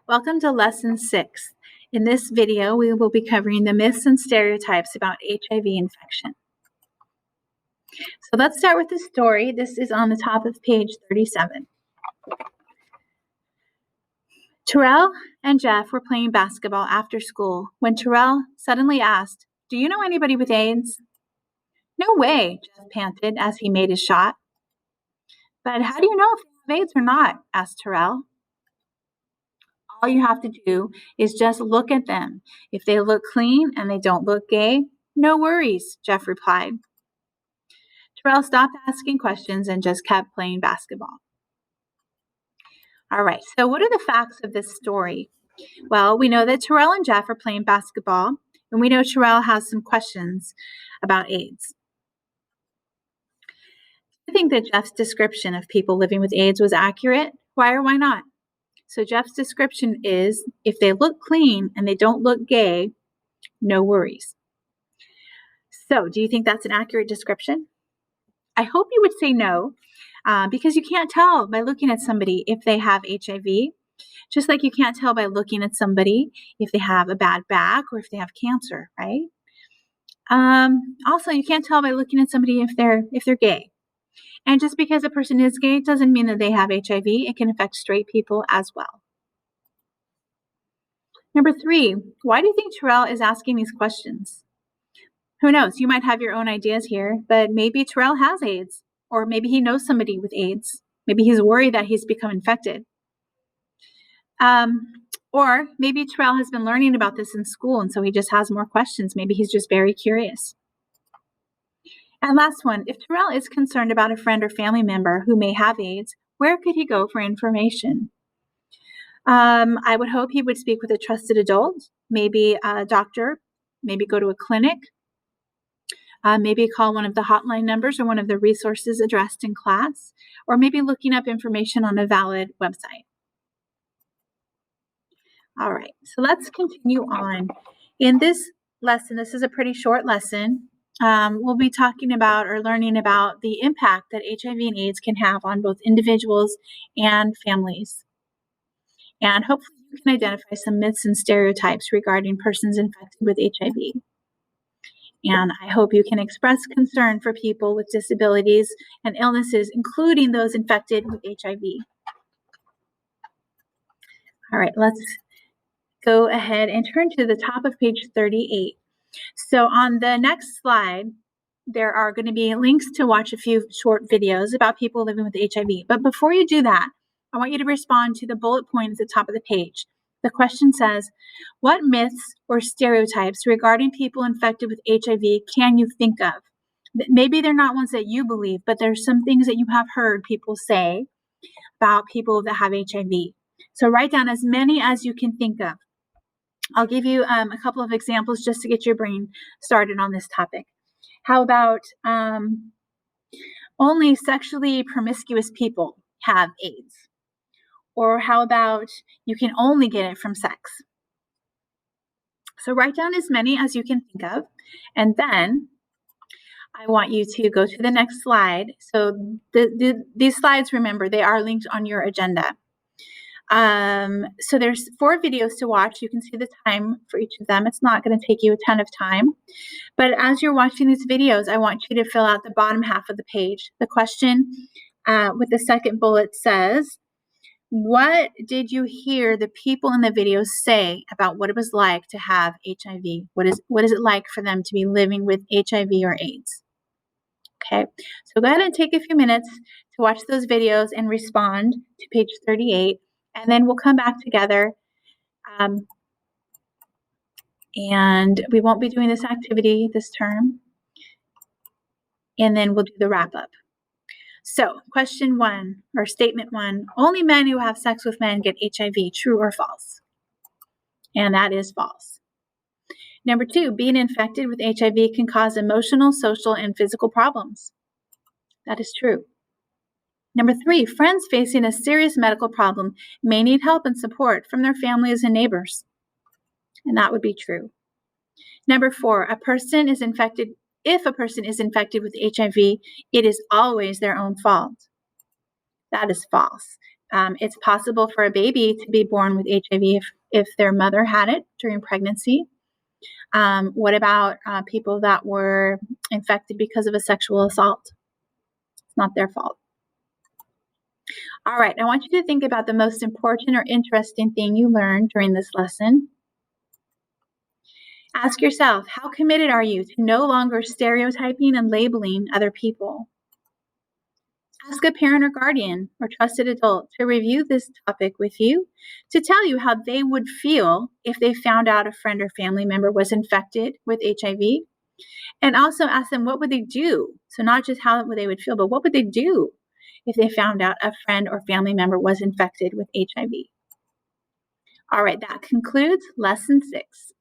Welcome to Lesson 6. In this video, we will be covering the myths and stereotypes about HIV infection. So let's start with the story. This is on the top of page 37. Terrell and Jeff were playing basketball after school when Terrell suddenly asked, "Do you know anybody with AIDS?" "No way," Jeff panted as he made his shot. "But how do you know if they have AIDS or not?" asked Terrell. "All you have to do is just look at them. If they look clean and they don't look gay, no worries," Jeff replied. Terrell stopped asking questions and just kept playing basketball. All right, so what are the facts of this story? Well, we know that Terrell and Jeff are playing basketball, and we know Terrell has some questions about AIDS. I think that Jeff's description of people living with AIDS was accurate. Why or why not? So Jeff's description is, if they look clean and they don't look gay, no worries. So do you think that's an accurate description? I hope you would say no, because you can't tell by looking at somebody if they have HIV, just like you can't tell by looking at somebody if they have a bad back or if they have cancer, right? Also, you can't tell by looking at somebody if they're gay. And just because a person is gay doesn't mean that they have HIV. It can affect straight people as well. Number 3, why do you think Terrell is asking these questions? Who knows? You might have your own ideas here, but maybe Terrell has AIDS, or maybe he knows somebody with AIDS. Maybe he's worried that he's become infected. Or maybe Terrell has been learning about this in school, and so he just has more questions. Maybe he's just very curious. And last one, if Terrell is concerned about a friend or family member who may have AIDS, where could he go for information? I would hope he would speak with a trusted adult, maybe a doctor, maybe go to a clinic, maybe call one of the hotline numbers or one of the resources addressed in class, or maybe looking up information on a valid website. All right, so let's continue on. In this lesson, this is a pretty short lesson. We'll be talking about or learning about the impact that HIV and AIDS can have on both individuals and families. And hopefully you can identify some myths and stereotypes regarding persons infected with HIV. And I hope you can express concern for people with disabilities and illnesses, including those infected with HIV. All right, let's go ahead and turn to the top of page 38. So on the next slide, there are going to be links to watch a few short videos about people living with HIV. But before you do that, I want you to respond to the bullet point at the top of the page. The question says, what myths or stereotypes regarding people infected with HIV can you think of? Maybe they're not ones that you believe, but there's some things that you have heard people say about people that have HIV. So write down as many as you can think of. I'll give you a couple of examples just to get your brain started on this topic. How about only sexually promiscuous people have AIDS? Or how about you can only get it from sex? So write down as many as you can think of, and then I want you to go to the next slide. So these slides, remember, they are linked on your agenda. So there's 4 videos to watch. You can see the time for each of them. It's not going to take you a ton of time. But as you're watching these videos, I want you to fill out the bottom half of the page. The question with the second bullet says, what did you hear the people in the videos say about what it was like to have HIV? What is it like for them to be living with HIV or AIDS? Okay, so go ahead and take a few minutes to watch those videos and respond to page 38, and then we'll come back together. And we won't be doing this activity this term, and then we'll do the wrap up. So question 1, or statement 1, only men who have sex with men get HIV, true or false? And that is false. Number 2, being infected with HIV can cause emotional, social, and physical problems. That is true. Number 3, friends facing a serious medical problem may need help and support from their families and neighbors. And that would be true. Number 4, if a person is infected with HIV, it is always their own fault. That is false. It's possible for a baby to be born with HIV if their mother had it during pregnancy. What about people that were infected because of a sexual assault? It's not their fault. All right, I want you to think about the most important or interesting thing you learned during this lesson. Ask yourself, how committed are you to no longer stereotyping and labeling other people? Ask a parent or guardian or trusted adult to review this topic with you, to tell you how they would feel if they found out a friend or family member was infected with HIV. And also ask them, what would they do? So not just how they would feel, but what would they do if they found out a friend or family member was infected with HIV? All right, that concludes lesson 6.